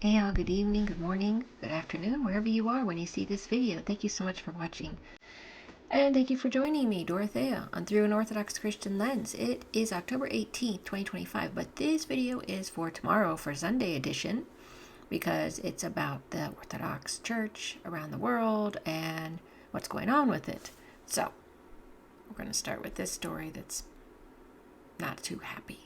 Hey all, good evening, good morning, good afternoon, wherever you are when you see this video. Thank you so much for watching. And thank you for joining me, Dorothea, on Through an Orthodox Christian Lens. It is October 18th, 2025, but this video is for tomorrow, for Sunday edition, because it's about the Orthodox Church around the world and what's going on with it. So, we're going to start with this story that's not too happy.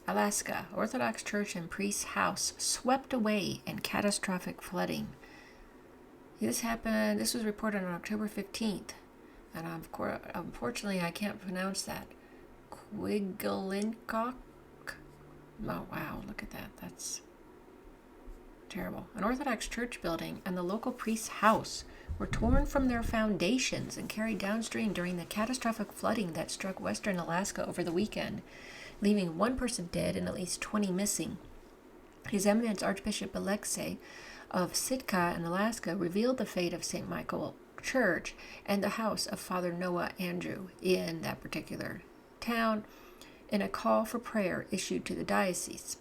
Alaska, Orthodox Church and priest's house swept away in catastrophic flooding. This was reported on October 15th, and unfortunately I can't pronounce that. Quiglinkok? Oh wow, look at that. That's terrible. An Orthodox church building and the local priest's house were torn from their foundations and carried downstream during the catastrophic flooding that struck western Alaska over the weekend, leaving one person dead and at least 20 missing. His Eminence Archbishop Alexei of Sitka in Alaska revealed the fate of St. Michael Church and the house of Father Noah Andrew in that particular town in a call for prayer issued to the diocese.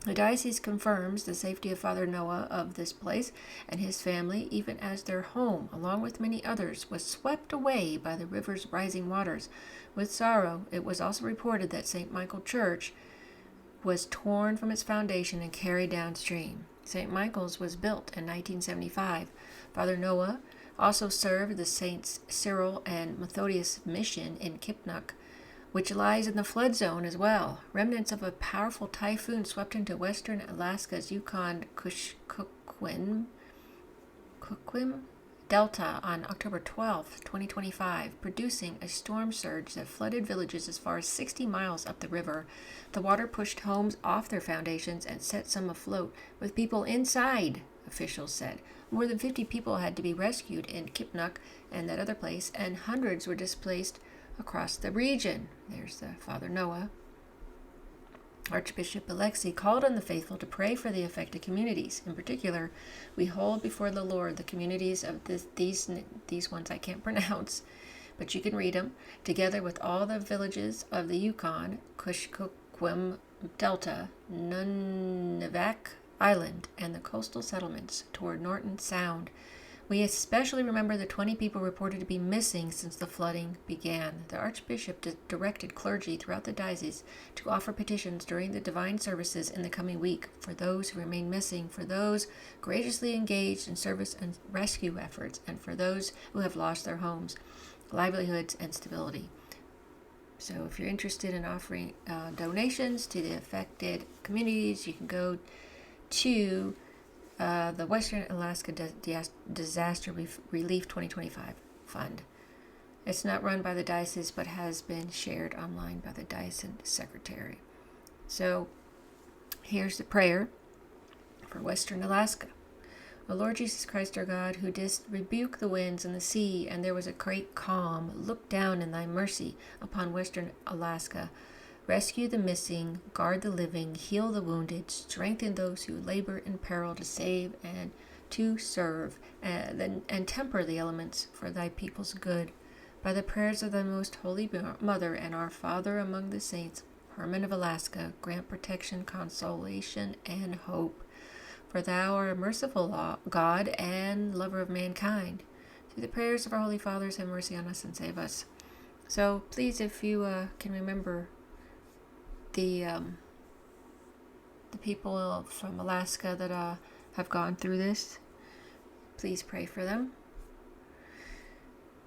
The diocese confirms the safety of Father Noah of this place and his family, even as their home, along with many others, was swept away by the river's rising waters. With sorrow, it was also reported that St. Michael Church was torn from its foundation and carried downstream. St. Michael's was built in 1975. Father Noah also served the Saints Cyril and Methodius mission in Kipnuk, which lies in the flood zone as well. Remnants of a powerful typhoon swept into western Alaska's Yukon-Kuskokwim Delta on October 12, 2025, producing a storm surge that flooded villages as far as 60 miles up the river. The water pushed homes off their foundations and set some afloat, with people inside, officials said. More than 50 people had to be rescued in Kipnuk and that other place, and hundreds were displaced across the region. There's the Father Noah. Archbishop Alexei called on the faithful to pray for the affected communities. In particular, we hold before the Lord the communities of these ones I can't pronounce, but you can read them, together with all the villages of the Yukon, Kuskokwim Delta, Nunivak Island, and the coastal settlements toward Norton Sound. We especially remember the 20 people reported to be missing since the flooding began. The Archbishop directed clergy throughout the diocese to offer petitions during the divine services in the coming week for those who remain missing, for those graciously engaged in service and rescue efforts, and for those who have lost their homes, livelihoods, and stability. So if you're interested in offering donations to the affected communities, you can go to the Western Alaska Disaster Relief 2025 Fund. It's not run by the diocese, but has been shared online by the diocesan secretary. So, here's the prayer for Western Alaska. O Lord Jesus Christ, our God, who didst rebuke the winds and the sea, and there was a great calm, look down in thy mercy upon Western Alaska. Rescue the missing, guard the living, heal the wounded, strengthen those who labor in peril to save and to serve, and temper the elements for thy people's good. By the prayers of thy most holy Mother and our Father among the saints, Herman of Alaska, grant protection, consolation, and hope. For thou art a merciful God and lover of mankind. Through the prayers of our holy fathers, have mercy on us and save us. So please, if you can remember the people from Alaska that have gone through this, please pray for them.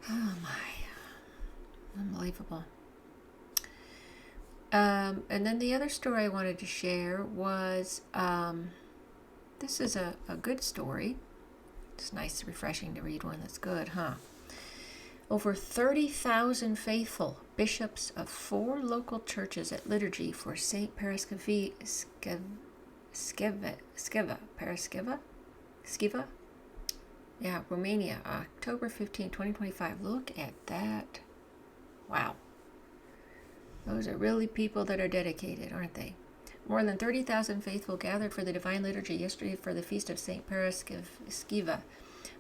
Oh my, unbelievable. And then the other story I wanted to share was, this is a good story. It's nice, refreshing to read one that's good, huh? Over 30,000 faithful bishops of 4 local churches at Liturgy for St. Paraskevi Skiva? Yeah, Romania, October 15, 2025. Look at that. Wow. Those are really people that are dedicated, aren't they? More than 30,000 faithful gathered for the Divine Liturgy yesterday for the feast of St. Paraskevi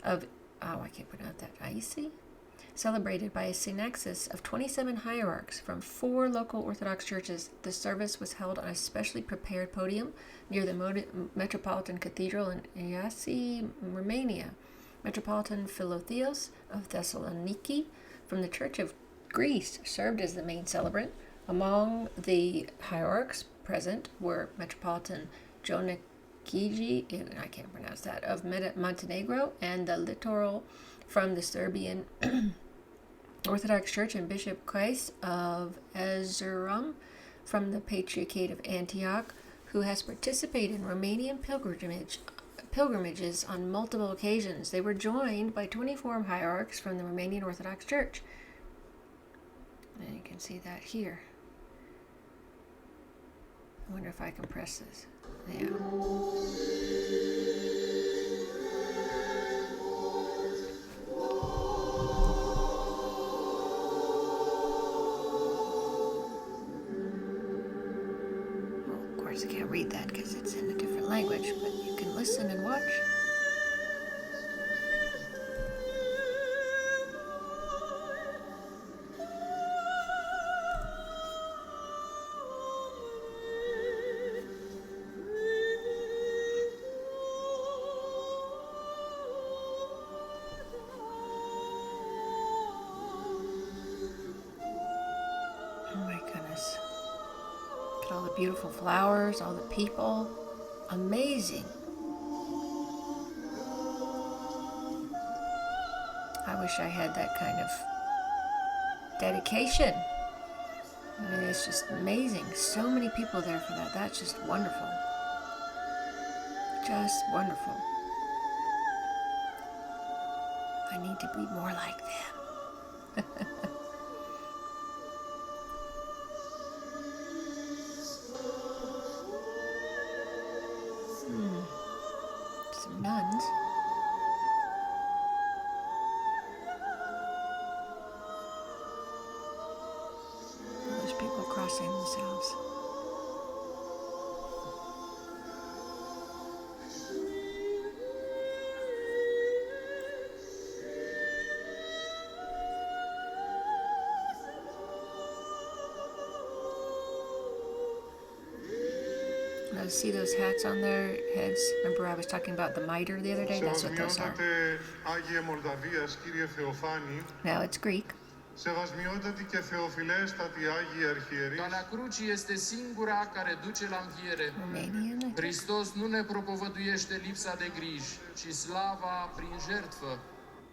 of, I can't pronounce that, Icy? celebrated by a synexis of 27 hierarchs from 4 local Orthodox churches. The service was held on a specially prepared podium near the Metropolitan Cathedral in Iasi, Romania. Metropolitan Philotheos of Thessaloniki from the Church of Greece served as the main celebrant. Among the hierarchs present were Metropolitan Jonikiji, I can't pronounce that, of Montenegro, and the littoral from the Serbian Orthodox Church, and Bishop Kais of Erzurum from the Patriarchate of Antioch, who has participated in Romanian pilgrimages on multiple occasions. They were joined by 24 hierarchs from the Romanian Orthodox Church. And you can see that here. I wonder if I can press this. Yeah. I can't read that because it's in a different language, but you can listen and watch. Oh my goodness. Look at all the beautiful flowers, all the people. Amazing. I wish I had that kind of dedication. I mean, it's just amazing. So many people there for that. That's just wonderful. Just wonderful. I need to be more like them. Some nuns. There's people crossing themselves. See those hats on their heads? Remember I was talking about the mitre the other day? That's what those are. Now it's Greek. Σεβασμιότατη και θεοφιλέστατη Άγιοι Αρχιερείς. Calea crucii este singura care duce la înviere. Romanian. Hristos nu ne propovăduiește lipsa de griji, ci slava prin jertfă.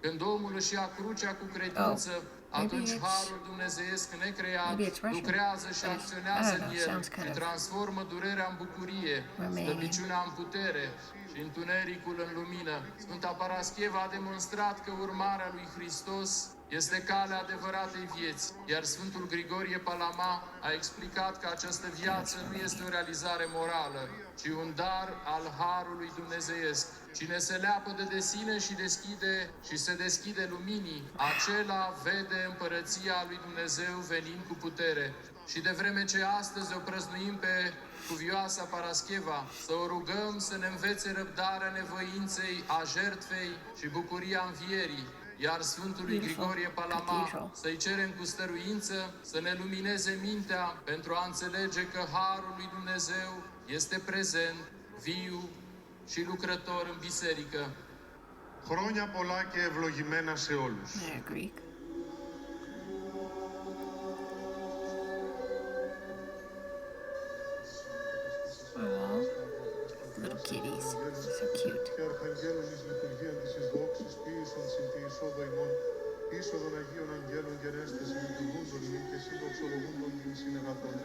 Când omul își ia crucea cu credință, atunci harul dumnezeiesc necreat lucrează și acționează în el și transformă durerea în bucurie, slăbiciunea în putere și întunericul în lumină. Sfânta Parascheva a demonstrat că urmarea lui Hristos este calea adevăratei vieți, iar Sfântul Grigorie Palama a explicat că această viață nu este o realizare morală, ci un dar al harului dumnezeiesc. Cine se leapă de sine și se deschide luminii, acela vede împărăția lui Dumnezeu venind cu putere. Și de vreme ce astăzi o prăznuim pe cuvioasa Parascheva, să o rugăm să ne învețe răbdarea nevoinței, a jertfei și bucuria învierii, iar Sfântului Grigorie Palama să-i cerem cu stăruință să ne lumineze mintea pentru a înțelege că harul lui Dumnezeu este prezent, viu și lucrător în biserică. Χρόνια πολλά και ευλογημένα σε όλους. Greek. Oh, little kitties, so cute. Και αρχαγγέλων εις λειτουργίαν της εισδόξης ποίησαν συν τη εισόδο ημών, είσοδον Αγίων Αγγέλων γενέστες λειτουργούντων ημί και συντοξολογούντων την συνεγατών.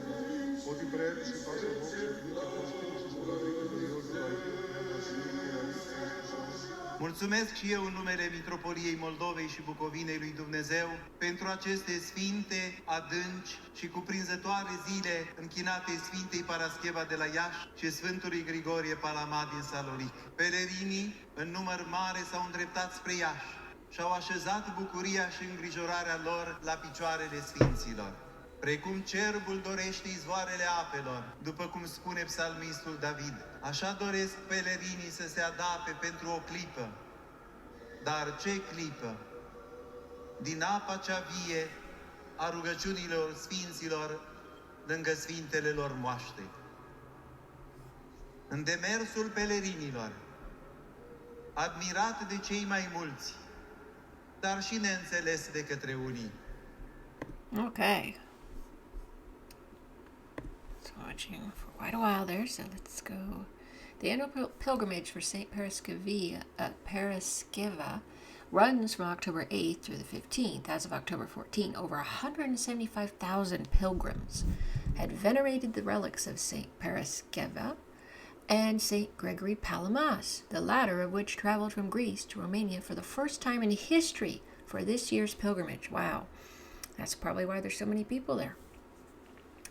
Ότι πρέπει πάσα δόξη του και προσκύνησης του Λαβρή και του Υιού του Αγίου Πνεύματος και αλήθειας του Σωμούς. Mulțumesc și eu în numele Mitropoliei Moldovei și Bucovinei lui Dumnezeu pentru aceste sfinte, adânci și cuprinzătoare zile închinate Sfintei Parascheva de la Iași și Sfântului Grigorie Palama din Salonic. Pelerinii, în număr mare, s-au îndreptat spre Iași și au așezat bucuria și îngrijorarea lor la picioarele Sfinților. Precum cerbul dorește izvoarele apelor, după cum spune psalmistul David, așa doresc pelerinii să se adapte pentru o clipă. Dar ce clipă? din apa cea vie a rugăciunilor sfinților lângă sfintele lor moaște. În demersul pelerinilor, admirat de cei mai mulți, dar și neînțeles de către unii. Okay. It's watching for quite a while there, so let's go. The annual pilgrimage for St. Paraskeva runs from October 8th through the 15th. As of October 14, over 175,000 pilgrims had venerated the relics of St. Paraskeva and St. Gregory Palamas, the latter of which traveled from Greece to Romania for the first time in history for this year's pilgrimage. Wow, that's probably why there's so many people there.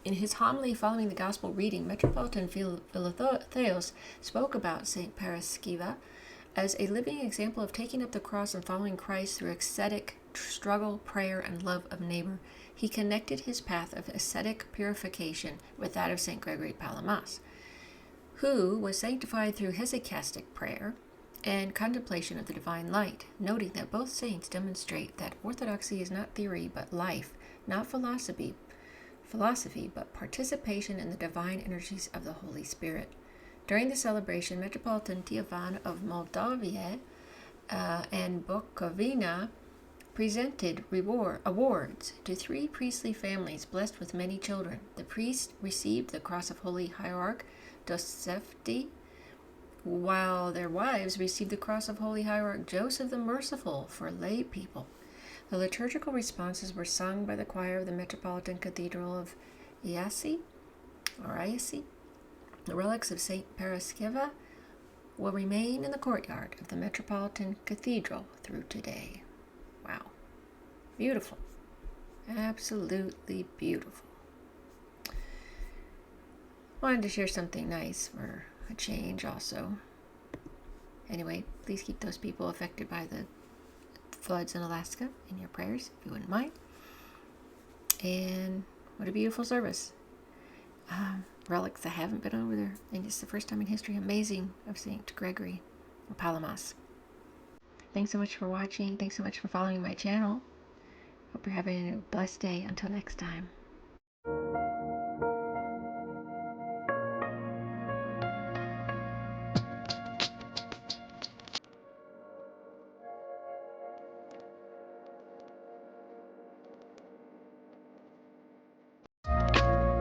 In his homily following the Gospel reading, Metropolitan Philotheos spoke about St. Paraskeva as a living example of taking up the cross and following Christ through ascetic struggle, prayer, and love of neighbor. He connected his path of ascetic purification with that of St. Gregory Palamas, who was sanctified through hesychastic prayer and contemplation of the divine light, noting that both saints demonstrate that orthodoxy is not theory but life, not philosophy, but participation in the divine energies of the Holy Spirit. During the celebration, Metropolitan Tiovan of Moldavia and Bukovina presented awards to 3 priestly families blessed with many children. The priest received the Cross of Holy Hierarch Dosefti, while their wives received the Cross of Holy Hierarch Joseph the Merciful for lay people. The liturgical responses were sung by the choir of the Metropolitan Cathedral of Iasi. The relics of St. Paraskeva will remain in the courtyard of the Metropolitan Cathedral through today. Wow. Beautiful. Absolutely beautiful. Wanted to share something nice for a change also. Anyway, please keep those people affected by the floods in Alaska in your prayers, if you wouldn't mind. And what a beautiful service. Relics, I haven't been over there. I think it's the first time in history. Amazing, of St. Gregory Palamas. Thanks so much for watching. Thanks so much for following my channel. Hope you're having a blessed day. Until next time.